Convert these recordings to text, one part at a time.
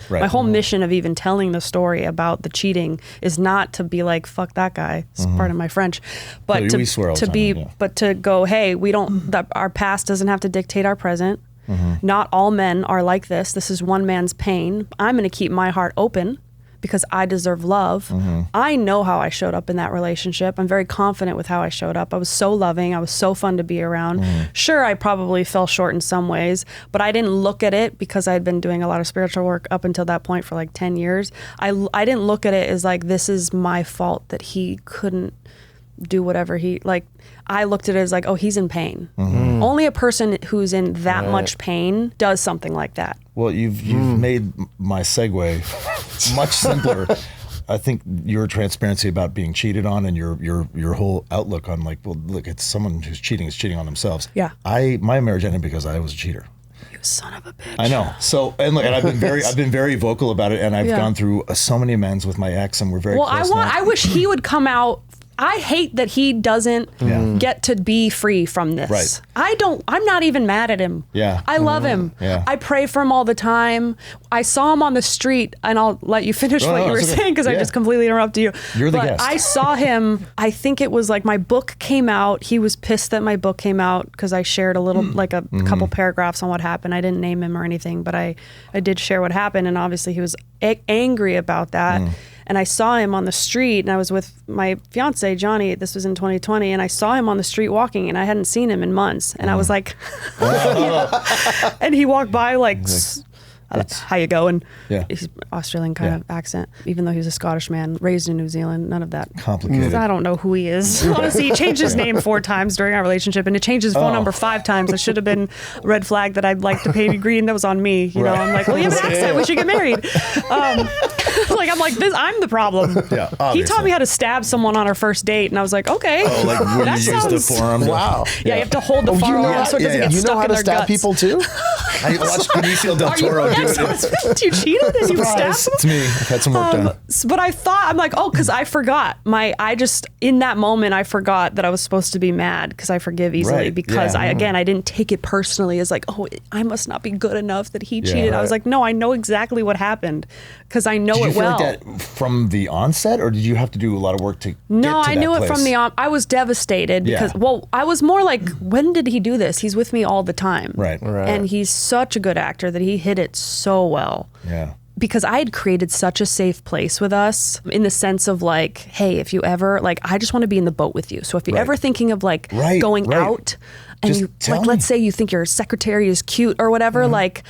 Right. My whole mission of even telling the story about the cheating is not to be like, fuck that guy, it's part of my French, but we swear all the to time, be, yeah. but to go, hey, we don't, our past doesn't have to dictate our present. Not all men are like this. This is one man's pain. I'm going to keep my heart open because I deserve love. I know how I showed up in that relationship. I'm very confident with how I showed up. I was so loving. I was so fun to be around. Sure, I probably fell short in some ways, but I didn't look at it because I'd been doing a lot of spiritual work up until that point for like 10 years. I didn't look at it as like, this is my fault that he couldn't do whatever he, like, I looked at it as like, oh, he's in pain. Only a person who's in that much pain does something like that. Well, you've made my segue much simpler. I think your transparency about being cheated on and your whole outlook on like, well, look, it's someone who's cheating is cheating on themselves. Yeah. My marriage ended because I was a cheater. You son of a bitch. I know. So and look, and I've been very vocal about it, and I've gone through so many amends with my ex, and we're very close now. I wish he would come out. I hate that he doesn't get to be free from this. Right. I'm not even mad at him. Yeah. I love him. Yeah. I pray for him all the time. I saw him on the street, and I'll let you finish what you were saying because I just completely interrupted you. You're the guest. I saw him, I think it was like my book came out. He was pissed that my book came out because I shared a little, like a couple paragraphs on what happened. I didn't name him or anything, but I did share what happened, and obviously he was angry about that. And I saw him on the street, and I was with my fiance, Johnny. This was in 2020, and I saw him on the street walking, and I hadn't seen him in months. And I was like, and he walked by like, how you going? Yeah. He's Australian kind of accent, even though he was a Scottish man raised in New Zealand. None of that. Complicated. I don't know who he is. Honestly, he changed his name 4 times during our relationship, and he changed his phone number 5 times. It should have been red flag that I'd like to pay green. That was on me. You know, I'm like, well, you have an accent. We should get married. I'm like, I'm the problem. Yeah, he obviously. taught me how to stab someone on our first date, and I was like, okay. Oh, like when you use the forearm. Wow. Yeah, you have to hold the forearm so it doesn't get You stuck know how in to their stab guts. people too? I watched Benicio del Toro do it. You cheated and you stabbed them? It's me. I've had some work done. But I thought, I'm like, oh, because I forgot. In that moment, I forgot that I was supposed to be mad because I forgive easily Right, because yeah. I didn't take it personally as like, oh, I must not be good enough that he cheated. I was right. like, no, I know exactly what happened because I know Did you it feel well. like that from the onset, or did you have to do a lot of work to No, get to I that knew place? it from the I was devastated because, Yeah. well, I was more like, when did he do this? He's with me all the time. Right. And he's such a good actor that he hit it so well. Yeah. Because I had created such a safe place with us in the sense of like, hey, if you ever, like, I just want to be in the boat with you. So if you're ever thinking of like going out and Just you, tell like, me. let's say you think your secretary is cute or whatever, like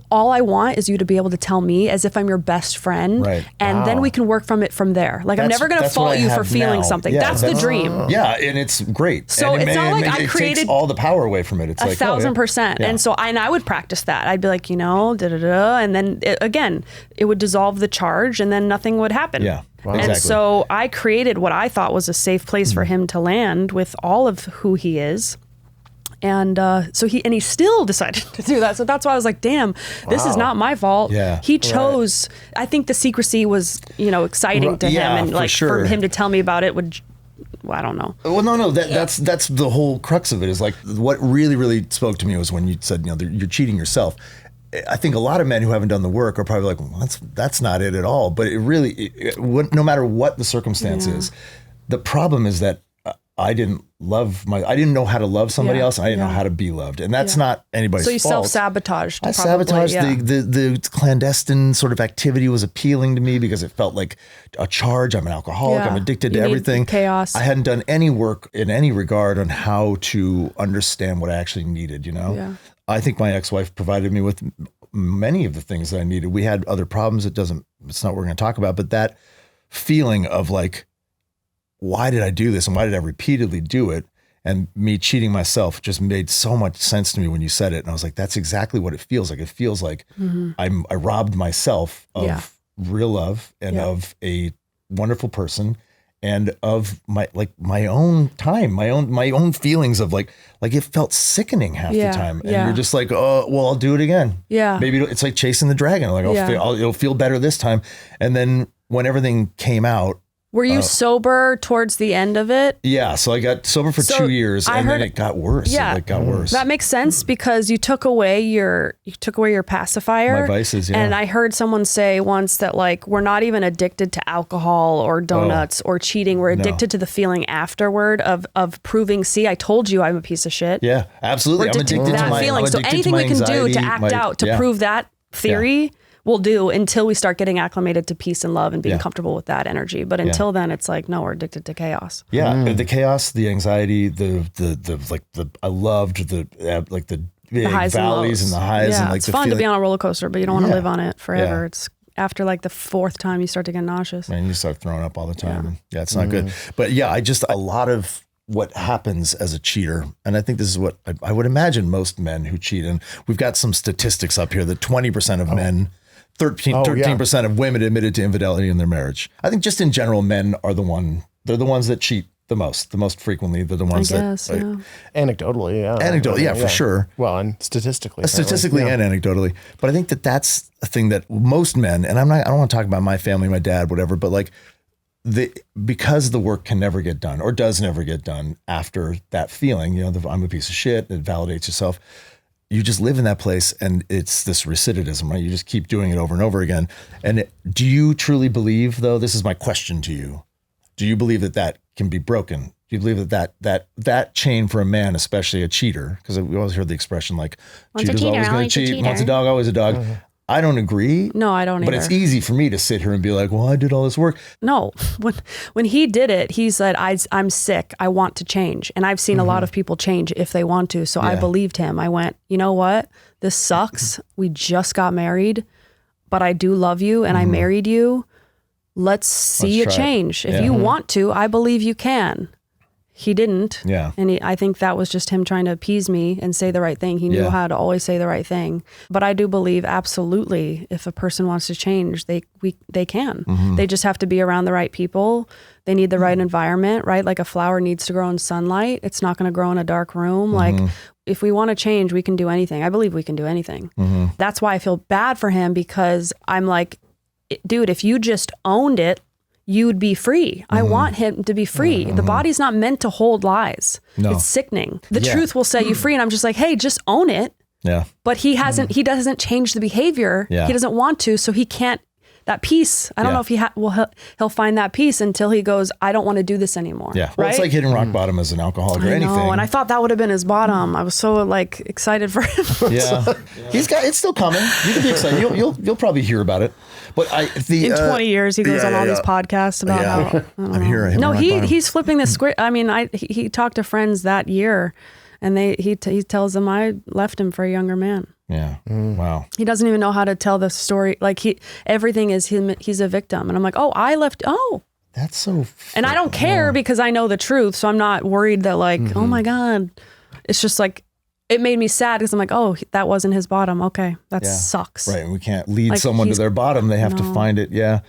all I want is you to be able to tell me as if I'm your best friend. Right. And then we can work from there. Like I'm That's- never going to that's what fault I you for have feeling now. something. Yeah, That's the dream. Yeah, and it's great. So and it's not like I it created takes all the power away from it. It's like 1,000%. Yeah. And so I would practice that. I'd be like, and then it would dissolve the charge and then nothing would happen. Yeah. Wow. And Exactly. so I created what I thought was a safe place for him to land with all of who he is. And so he still decided to do that. So that's why I was like, damn, this is not my fault. Yeah. He chose, I think the secrecy was, exciting to him. And for like sure. for him to tell me about it would, I don't know. Well, no, that's the whole crux of it. Is like what really, really spoke to me was when you said, you're cheating yourself. I think a lot of men who haven't done the work are probably like, well, that's not it at all. But it really, no matter what the circumstance is, the problem is that I didn't know how to love somebody else. I didn't know how to be loved. And that's not anybody's fault. So you self-sabotaged. I sabotaged the clandestine sort of activity was appealing to me because it felt like a charge. I'm an alcoholic. Yeah. I'm addicted to You need everything. chaos. I hadn't done any work in any regard on how to understand what I actually needed, Yeah. I think my ex-wife provided me with many of the things that I needed. We had other problems. It's not what we're going to talk about, but that feeling of like, why did I do this? And why did I repeatedly do it? And me cheating myself just made so much sense to me when you said it. And I was like, that's exactly what it feels like. It feels like I robbed myself of real love and of a wonderful person and of my own time, my own feelings of like it felt sickening half the time. And you're just like, oh, well, I'll do it again. Yeah. Maybe it's like chasing the dragon. Like it'll feel better this time. And then when everything came out, Were you sober towards the end of it? Yeah, so I got sober for 2 years, and then it got worse. Yeah, it got worse. That makes sense because you took away your pacifier, my vices. Yeah, and I heard someone say once that like we're not even addicted to alcohol or donuts or cheating. We're addicted to the feeling afterward of proving. See, I told you I'm a piece of shit. Yeah, absolutely. We're addicted to that feeling. So anything we can do to act out to prove that theory. We'll do until we start getting acclimated to peace and love and being comfortable with that energy. But until then, it's like, no, we're addicted to chaos. Yeah, the chaos, the anxiety, I loved the big highs valleys and the highs. Yeah, and like it's fun to be on a roller coaster, but you don't want to live on it forever. Yeah. It's after like the 4th time you start to get nauseous. And you start throwing up all the time. Yeah, it's not good. But yeah, a lot of what happens as a cheater, and I think this is what I would imagine most men who cheat, and we've got some statistics up here that 20% of men, 13% of women admitted to infidelity in their marriage. I think just in general, men are they're the ones that cheat the most frequently. They're the ones anecdotally, yeah. Anecdotally, yeah, for sure. Well, and statistically. And anecdotally. But I think that's a thing that most men, and I don't want to talk about my family, my dad, whatever, but like because the work can never get done or does never get done after that feeling, I'm a piece of shit, it validates yourself. You just live in that place, and it's this recidivism, right? You just keep doing it over and over again. And do you truly believe, though, this is my question to you, do you believe that can be broken? Do you believe that chain for a man, especially a cheater, because we always heard the expression like, cheater's always going to cheat, once a dog, always a dog. Mm-hmm. I don't agree. No, I don't either. But it's easy for me to sit here and be like, well, I did all this work. No, when he did it, he said, I'm sick. I want to change. And I've seen a lot of people change if they want to. So I believed him. I went, you know what? This sucks. We just got married, but I do love you and I married you. Let's see a change. If you want to, I believe you can. He didn't. Yeah. And I think that was just him trying to appease me and say the right thing. He knew how to always say the right thing. But I do believe absolutely if a person wants to change, they can. Mm-hmm. They just have to be around the right people. They need the right environment, right? Like a flower needs to grow in sunlight. It's not going to grow in a dark room. Like if we want to change, we can do anything. I believe we can do anything. Mm-hmm. That's why I feel bad for him, because I'm like, dude, if you just owned it, you would be free. I want him to be free. The body's not meant to hold lies. No. It's sickening. The truth will set you free. And I'm just like, hey, just own it. Yeah. But he doesn't change the behavior. Yeah. He doesn't want to. So he can't, that peace. I don't know if he'll find that peace until he goes, I don't want to do this anymore. Yeah. Well, it's like hitting rock bottom as an alcoholic or anything. And I thought that would have been his bottom. I was so like excited for him. Yeah. It's still coming. You can be excited. You'll probably hear about it. But in 20 years, he goes on all these podcasts about how I'm here. No, he's flipping the script. I mean, he talked to friends that year, and he tells them I left him for a younger man. Yeah. Wow. He doesn't even know how to tell the story. Like everything is him. He's a victim, and I'm like, I left. Oh, that's so. And I don't care because I know the truth, so I'm not worried that like, oh my God, it's just like. It made me sad because I'm like, oh, that wasn't his bottom. Okay, that sucks. Right, and we can't lead someone to their bottom. They have to find it. Yeah.